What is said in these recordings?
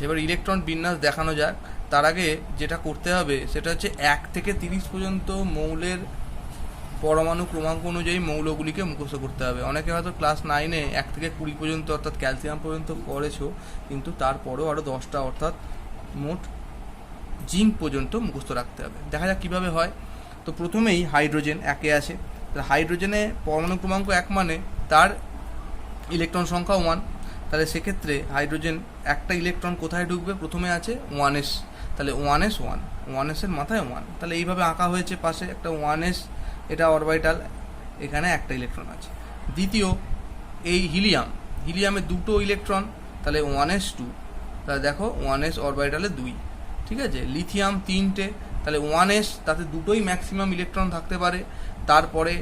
এবার ইলেকট্রন বিন্যাস দেখানো যাক। তার আগে যেটা করতে হবে সেটা হচ্ছে 1 থেকে 30 পর্যন্ত মৌলের পরমাণু ক্রমাঙ্ক অনুযায়ী মৌলগুলিকে মুখস্থ করতে হবে। অনেকে হয়তো ক্লাস 9-এ 1 থেকে 20 পর্যন্ত অর্থাৎ ক্যালসিয়াম পর্যন্ত পড়েছো, কিন্তু তারপরেও আরও 10টা অর্থাৎ মোট জিঙ্ক পর্যন্ত মুখস্থ রাখতে হবে। দেখা যাক কীভাবে হয়। তো প্রথমেই হাইড্রোজেন 1-এ আছে। হাইড্রোজেনে পরমাণু ক্রমাঙ্ক 1 মানে তার ইলেকট্রন সংখ্যা 1। তাহলে সেক্ষেত্রে হাইড্রোজেন একটা ইলেকট্রন কোথায় ঢুকবে? প্রথমে আছে 1s, তাহলে 1s 1 এর মাথায় 1। তাহলে এইভাবে আঁকা হয়েছে পাশে একটা 1s, এটা অরবিটাল, এখানে একটা ইলেকট্রন আছে। দ্বিতীয় এই হিলিয়ামে দুটো ইলেকট্রন, তাহলে 1s2, তাহলে দেখো 1s অরবিটালে 2। ঠিক আছে। লিথিয়াম 3টে, তাহলে 1s, তাতে দুটোই ম্যাক্সিমাম ইলেকট্রন থাকতে পারে। তারপরে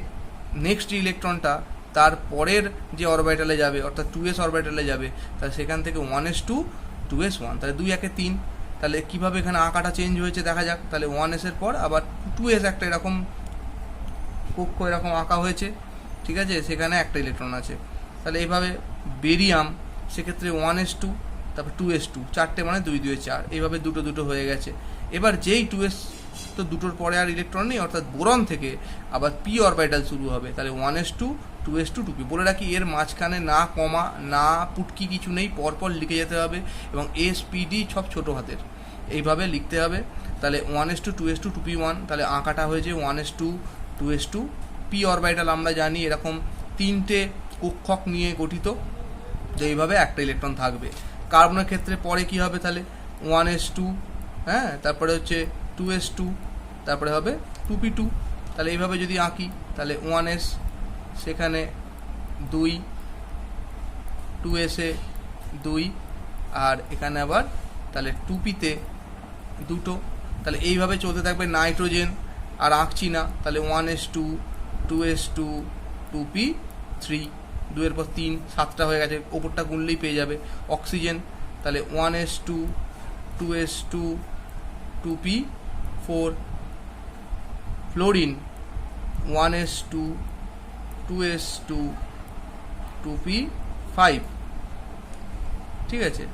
নেক্সট ইলেকট্রনটা তার পরের যে অরবিটালে যাবে অর্থাৎ 2s অরবিটালে যাবে, তাহলে সেখান থেকে 1s2 2s1, তাহলে 2 1 3। তাহলে কীভাবে এখানে আঁকাটা চেঞ্জ হয়েছে দেখা যাক। তাহলে 1s এর পর আবার 2s একটা এরকম কক্ষ এরকম আঁকা হয়েছে। ঠিক আছে, সেখানে একটা ইলেকট্রন আছে। তাহলে এইভাবে বেরিয়াম সেক্ষেত্রে 1s2, তারপর 2s2, 4টে মানে 2 2 4, এইভাবে দুটো দুটো হয়ে গেছে। এবার যেই 2s, তো দুটোর পরে আর ইলেকট্রন নেই, অর্থাৎ বোরন থেকে আবার পি অরবিটাল শুরু হবে। তাহলে 1s2 2s2 2p। বলে রাখি এর মাঝখানে না কমা না পুটকি কিছু নেই, পরপর লিখে যেতে হবে, এবং SPD সব ছোটো হাতের, এইভাবে লিখতে হবে। তাহলে 1s2 2s2 2p1, তাহলে আঁকাটা হয়েছে 1s2 2s2 পি অরবিটাল। আমরা জানি এরকম 3টে কক্ষক নিয়ে গঠিত, যে এইভাবে একটা ইলেকট্রন থাকবে। কার্বনের ক্ষেত্রে পরে কি হবে? তাহলে 1s2, হ্যাঁ, তারপরে হচ্ছে 2s2, তারপরে হবে 2p2। তাহলে এইভাবে যদি আঁকি তাহলে 1s সেখানে 2, 2s-এ 2, আর এখানে আবার তাহলে 2p-তে 2টো। তাহলে এইভাবে চলতে থাকবে। নাইট্রোজেন আর আঁকছি না, তাহলে 1s2 2s2 2p3, 2 এর পর 3, 7টা হয়ে গেছে, ওপরটা গুনলেই পেয়ে যাবে। অক্সিজেন তাহলে 1s2 2s2 2p4। Fluorine 1s2 2s2 2p5। ঠিক আছে।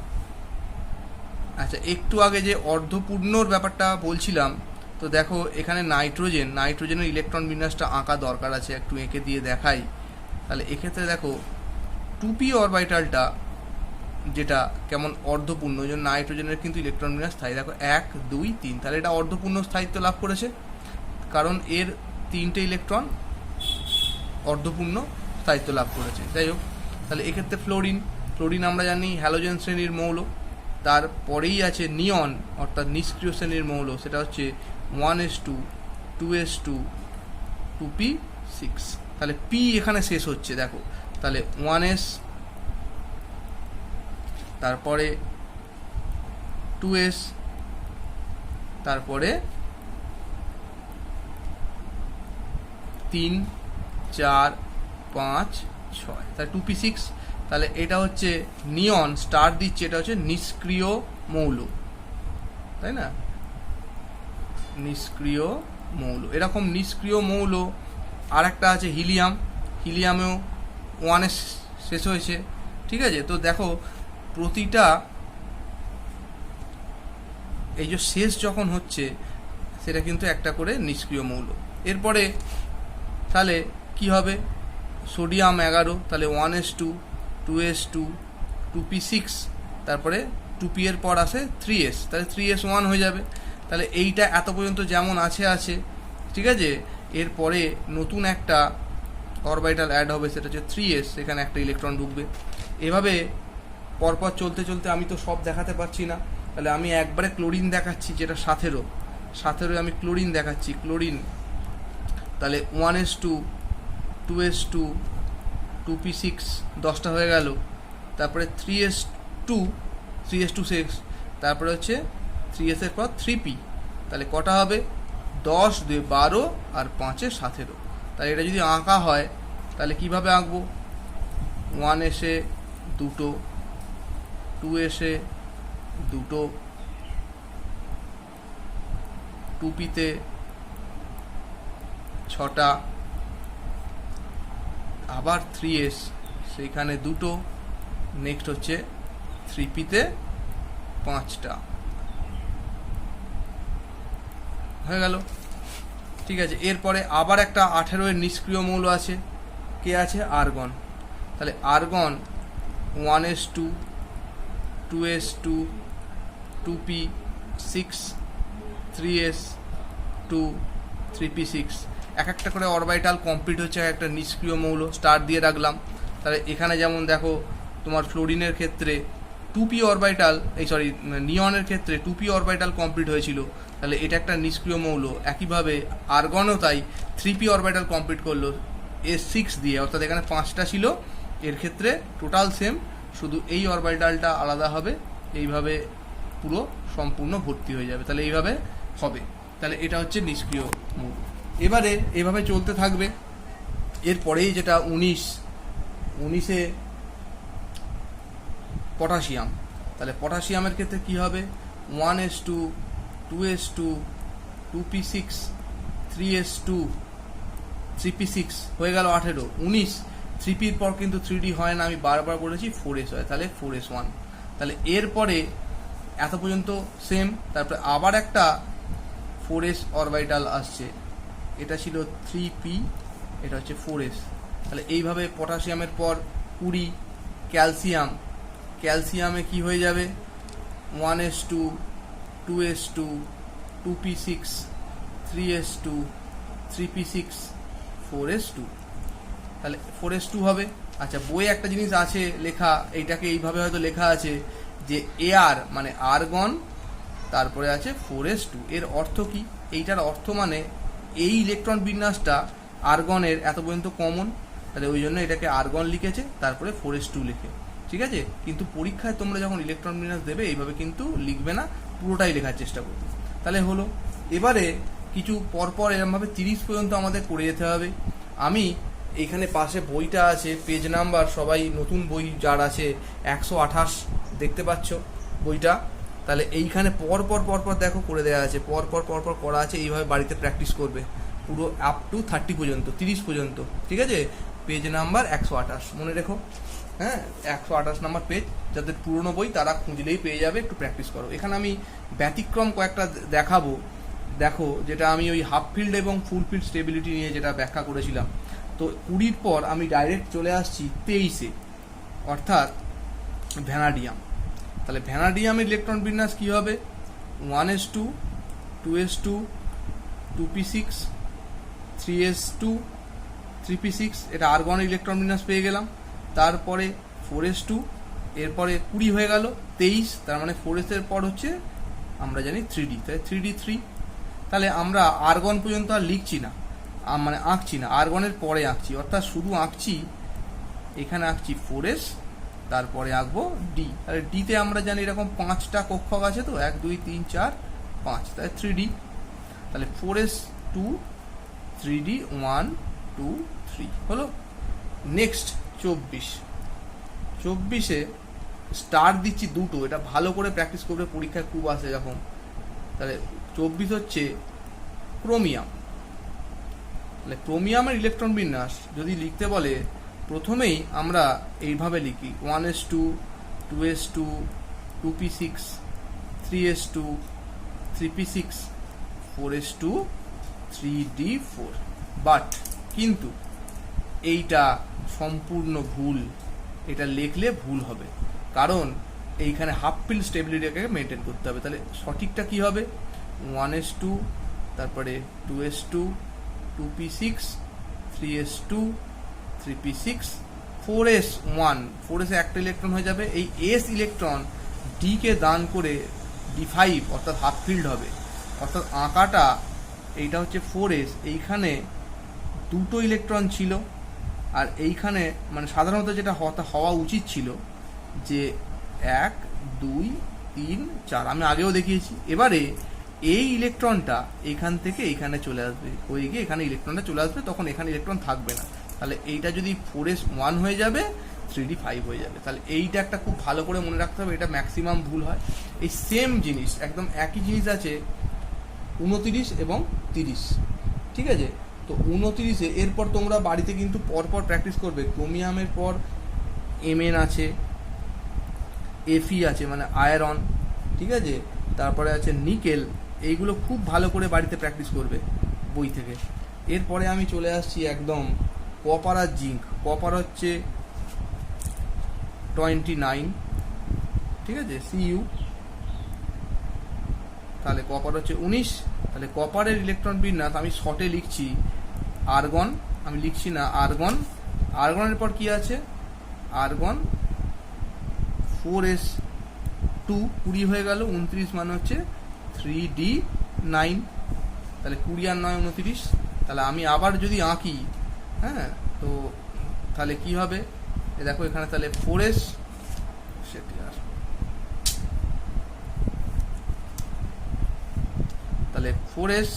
আচ্ছা, একটু আগে যে অর্ধপূর্ণর ব্যাপারটা বলছিলাম, তো দেখো এখানে নাইট্রোজেনের ইলেকট্রন বিন্যাসটা আঁকা দরকার আছে, একটু এঁকে দিয়ে দেখাই। তাহলে এক্ষেত্রে দেখো 2p অরবিটালটা যেটা কেমন অর্ধপূর্ণ, ওই জন্য নাইট্রোজেনের কিন্তু ইলেকট্রন বিন্যাস স্থায়ী। দেখো 1 2 3, তাহলে এটা অর্ধপূর্ণ স্থায়িত্ব লাভ করেছে, কারণ এর 3টে ইলেকট্রন অর্ধপূর্ণ স্থায়িত্ব লাভ করেছে। যাই হোক, তাহলে এক্ষেত্রে ফ্লোরিন আমরা জানি হ্যালোজেন শ্রেণীর মৌল। তারপরেই আছে নিয়ন, অর্থাৎ নিষ্ক্রিয় শ্রেণীর মৌল, সেটা হচ্ছে 1s2 2s2 2p6। তাহলে পি এখানে শেষ হচ্ছে, দেখো তাহলে 1s, তারপরে 2s, তারপরে 3 4 5 6, তাহলে 2p6। তাহলে এটা হচ্ছে নিয়ন, স্টার দিচ্ছে, এটা হচ্ছে নিষ্ক্রিয় মৌল, তাই না? নিষ্ক্রিয় মৌল। এরকম নিষ্ক্রিয় মৌল আর একটা আছে হিলিয়ামেও 1s শেষ হয়েছে। ঠিক আছে। তো দেখো প্রতিটা এই যে শেষ যখন হচ্ছে সেটা কিন্তু একটা করে নিষ্ক্রিয় মৌল। এরপরে তাহলে কি হবে? সোডিয়াম 11, তাহলে 1s2 2s2 2p6, তারপরে 2p এর পর আসে 3s, তাহলে 3s1 হয়ে যাবে। তাহলে এইটা এত পর্যন্ত যেমন আছে, ঠিক আছে। এরপরে নতুন একটা অরবিটাল অ্যাড হবে, সেটা হচ্ছে 3s, সেখানে একটা ইলেকট্রন ঢুকবে। এভাবে পরপর চলতে চলতে, আমি তো সব দেখাতে পারছি না, তাহলে আমি একবারে ক্লোরিন দেখাচ্ছি, যেটা 17 আমি ক্লোরিন দেখাচ্ছি। ক্লোরিন তাহলে 1s2 2s2 2p6, 10টা হয়ে গেল। তারপরে 3s2 6, তারপরে হচ্ছে 3s এর পর 3p, তাহলে কটা হবে? 10 2 12 আর 5 17। তাহলে এটা যদি আঁকা হয় তাহলে কিভাবে আঁকবো? 1s-এ 2টো, 2s-এ 2টো, 2p-তে 6টা, আবার 3s, সেইখানে 2টো, নেক্সট হচ্ছে 3p-তে 5টা হয়ে গেল। ঠিক আছে, এরপরে আবার একটা 18 এর নিষ্ক্রিয় মৌল আছে, কে আছে? আর্গন। তাহলে argon 1s2 2s2 2p6 3s2 3p6 এক একটা করে অরবিটাল কমপ্লিট হচ্ছে একটা নিষ্ক্রিয় মৌল, স্টার দিয়ে রাখলাম। তাহলে এখানে যেমন দেখো তোমার ফ্লোরিনের ক্ষেত্রে 2p অরবিটাল, নিয়নের ক্ষেত্রে 2p অরবিটাল কমপ্লিট হয়েছিল, তাহলে এটা একটা নিষ্ক্রিয় মৌল। একইভাবে আর্গনও তাই 3p অরবিটাল কমপ্লিট করলো s6 দিয়ে, অর্থাৎ এখানে 5টা ছিল, এর ক্ষেত্রে টোটাল সেম, শুধু এই অরবিটালটা আলাদা হবে, এইভাবে পুরো সম্পূর্ণ ভর্তি হয়ে যাবে। তাহলে এইভাবে হবে। তাহলে এটা হচ্ছে নিষ্ক্রিয় মৌল। এবারে এভাবে চলতে থাকবে। এরপরেই যেটা 19-এ পটাশিয়াম। তাহলে পটাশিয়ামের ক্ষেত্রে কি হবে? 1s2 2s2 2p6 3s2 3p6 হয়ে গেল 18। 19 3pর পর কিন্তু 3d হয় না, আমি বারবার বলেছি 4s হয়, তাহলে 4s1। তাহলে এরপরে এত পর্যন্ত সেম। তারপরে আবার একটা 4s অরবিটাল আসছে, এটা ছিল 3p, এটা হচ্ছে 4s। তাহলে এইভাবে পটাশিয়ামের পর 20 ক্যালসিয়াম। ক্যালসিয়ামে কি হয়ে যাবে? 1s2 2s2 2p6 3s2 3p6 4s2, তাহলে 4s2 হবে। আচ্ছা, বইয়ে একটা জিনিস আছে লেখা, এইটাকে এইভাবে হয়তো লেখা আছে যে Ar মানে আর্গন, তারপরে আছে 4s2। এর অর্থ কি? এইটার অর্থ মানে এই ইলেকট্রন বিন্যাসটা আর্গনের এত পর্যন্ত কমন, তাহলে ওই জন্য এটাকে আর্গন লিখেছে, তারপরে 4s2 লিখে। ঠিক আছে, কিন্তু পরীক্ষায় তোমরা যখন ইলেকট্রন বিন্যাস দেবে এইভাবে কিন্তু লিখবে না, পুরোটাই লেখার চেষ্টা করবে। তাহলে হলো। এবারে কিছু পরপর এরমভাবে 30 পর্যন্ত আমাদের করে যেতে হবে। আমি এইখানে পাশে বইটা আছে, পেজ নাম্বার, সবাই নতুন বই যার আছে 128 দেখতে পাচ্ছ বইটা। তাহলে এইখানে পরপর দেখো করে দেওয়া আছে, পরপর করা আছে। এইভাবে বাড়িতে প্র্যাকটিস করবে পুরো আপ টু 30 পর্যন্ত, 30 পর্যন্ত। ঠিক আছে, পেজ নাম্বার 128 মনে রেখো। হ্যাঁ, 128 নাম্বার পেজ। যাদের পুরনো বই তারা খুঁজলেই পেয়ে যাবে, একটু প্র্যাকটিস করো। এখানে আমি ব্যতিক্রম কয়েকটা দেখাবো। দেখো, যেটা আমি ওই হাফ ফিল্ড এবং ফুল ফিল্ড স্টেবিলিটি নিয়ে যেটা ব্যাখ্যা করেছিলাম, তো 20 পর আমি ডাইরেক্ট চলে আসছি 23-এ, অর্থাৎ ভ্যানাডিয়াম। তাহলে ভ্যানাডিয়ামের ইলেকট্রন বিন্যাস কি হবে? 1s2 2s2 2p6 3s2 3p6, এটা আর্গনের ইলেকট্রন বিন্যাস পেয়ে গেলাম। তারপরে 4s2, এরপরে 20 হয়ে গেল 23, তার মানে 4s এর পর হচ্ছে আমরা জানি 3d, তাই 3d3। তাহলে আমরা আর্গন পর্যন্ত আর লিখছি না, মানে আঁকছি না, আর্গনের পরে আঁকছি, অর্থাৎ শুধু আঁকছি, এখানে আঁকছি 4s, তারপরে আঁকবো ডি। তাহলে ডিতে আমরা জানি এরকম 5টা কক্ষক আছে, তো 1 2 3 4 5, তাই 3d। তাহলে 4s2 3d 1 2 3 হলো। নেক্সট 24-এ স্টার দিচ্ছি দুটো, এটা ভালো করে প্র্যাকটিস করবে, পরীক্ষায় খুব আসে যখন। তাহলে 24 হচ্ছে ক্রোমিয়াম। তাহলে ক্রোমিয়ামের ইলেকট্রন বিন্যাস যদি লিখতে বলে, প্রথমেই আমরা এইভাবে লিখি 1s2 2s2 2p6 3s2 3p6 4s2 3d4। But কিন্তু এইটা সম্পূর্ণ ভুল, এটা লিখলে ভুল হবে, কারণ এইখানে হাফ ফিল্ড স্টেবিলিটিকে মেনটেন করতে হবে। তাহলে সঠিকটা কি হবে? 1s2, তারপরে 2s2 2p6 3s2 3p6 4s1। 4s একটা ইলেকট্রন হয়ে যাবে, এই s ইলেকট্রন ডি কে দান করে d5, অর্থাৎ হাফ ফিল্ড হবে। অর্থাৎ আঁকাটা এইটা হচ্ছে 4s, এইখানে দুটো ইলেকট্রন ছিল, আর এইখানে মানে সাধারণত যেটা হওয়া উচিত ছিল যে 1 2 3 4, আমি আগেও দেখিয়েছি। এবারে এই ইলেকট্রনটা এখান থেকে এইখানে চলে আসবে, হয়ে গিয়ে এখানে ইলেকট্রনটা চলে আসবে, তখন এখানে ইলেকট্রন থাকবে না। তাহলে এইটা যদি 4s1 হয়ে যাবে, 3d5 হয়ে যাবে। তাহলে এইটা একটা খুব ভালো করে মনে রাখতে হবে, এটা ম্যাক্সিমাম ভুল হয়। এই সেম জিনিস, একদম একই জিনিস আছে 29 এবং 30। ঠিক আছে, তো 29-এ এরপর তোমরা বাড়িতে কিন্তু পরপর প্র্যাকটিস করবে। ক্রোমিয়ামের পর Mn আছে, Fe আছে মানে আয়রন। ঠিক আছে, তারপরে আছে নিকেল। এইগুলো খুব ভালো করে বাড়িতে প্র্যাকটিস করবে বই থেকে। এরপরে আমি চলে আসছি একদম কপার আর জিঙ্ক। কপার হচ্ছে 29, ঠিক আছে, সিইউ। তাহলে কপার হচ্ছে 19। তাহলে কপারের ইলেকট্রন বিন্যাস আমি শর্টে লিখছি আর্গন, আমি লিখছি না আর্গন। আর্গনের পর কি আছে, আর্গন 4s2, 20 হয়ে গেল, 29 মানে হচ্ছে 3d9। তাহলে 20 আর 9 29। তাহলে আমি আবার যদি আঁকি, হ্যাঁ, তো তাহলে কি হবে, দেখো এখানে তাহলে 4s, তাহলে 4s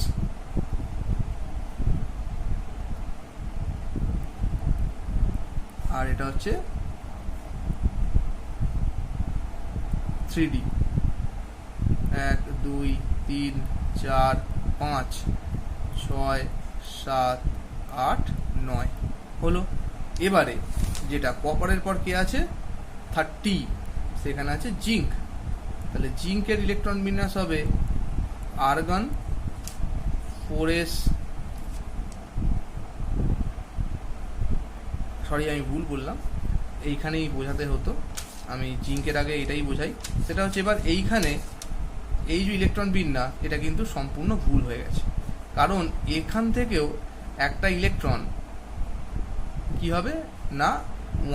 আর এটা হচ্ছে 3d। 1 2 3 4 5 6 7 8 9 হলো। এবারে যেটা কপারের পর কি আছে 30, সেখানে আছে জিঙ্ক। তাহলে জিঙ্কের ইলেকট্রন বিন্যাস হবে আর্গন 4s, সরি আমি ভুল বললাম, এইখানেই বোঝাতে হতো, আমি জিঙ্কের আগে এটাই বোঝাই। সেটা হচ্ছে এবার এইখানে এই যে ইলেকট্রন বিন্যাস, এটা কিন্তু সম্পূর্ণ ভুল হয়ে গেছে, কারণ এখান থেকেও একটা ইলেকট্রন কি হবে না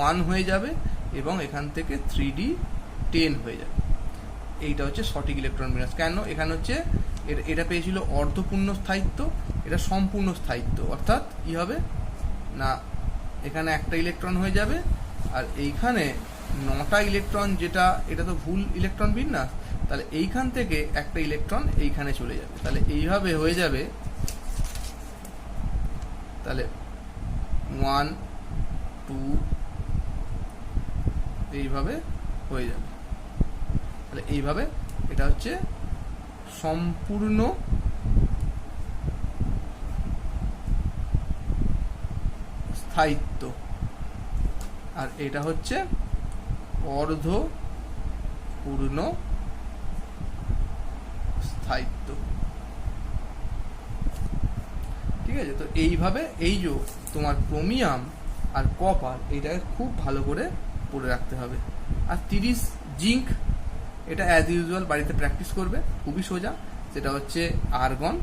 1 হয়ে যাবে এবং এখান থেকে 3d10 হয়ে যাবে। এইটা হচ্ছে সঠিক ইলেকট্রন বিন্যাস। কেন, এখানে হচ্ছে এটা পেয়েছিল অর্ধপূর্ণ স্থায়িত্ব, এটা সম্পূর্ণ স্থায়িত্ব, অর্থাৎ কি হবে না এখানে একটা ইলেকট্রন হয়ে যাবে আর এইখানে 9টা ইলেকট্রন, যেটা এটা তো ভুল ইলেকট্রন বিন্যাস, তাহলে এইখান থেকে একটা ইলেকট্রন এইখানে চলে যাবে। তাহলে এইভাবে হয়ে যাবে, তাহলে 1 2 এইভাবে হয়ে যাবে। তাহলে এইভাবে এটা হচ্ছে সম্পূর্ণ স্থায়িত্ব আর এটা হচ্ছে অর্ধপূর্ণ স্থায়িত্ব, ঠিক আছে। তো এইভাবে এই যে তোমার ক্রোমিয়াম আর কপার, এইটাকে খুব ভালো করে পড়ে রাখতে হবে। আর 30 জিঙ্ক, এটা অ্যাজ ইউজুয়াল বাড়িতে প্র্যাকটিস করবে, খুবই সোজা। সেটা হচ্ছে আর্গন,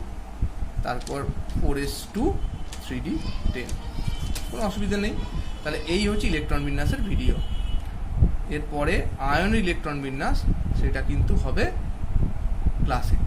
তারপর 4s2 3d10, কোনো অসুবিধা নেই। তাহলে এই হচ্ছে ইলেকট্রন বিন্যাসের ভিডিও। এরপরে আয়ন ইলেকট্রন বিন্যাস, সেটা কিন্তু হবে ক্লাসে।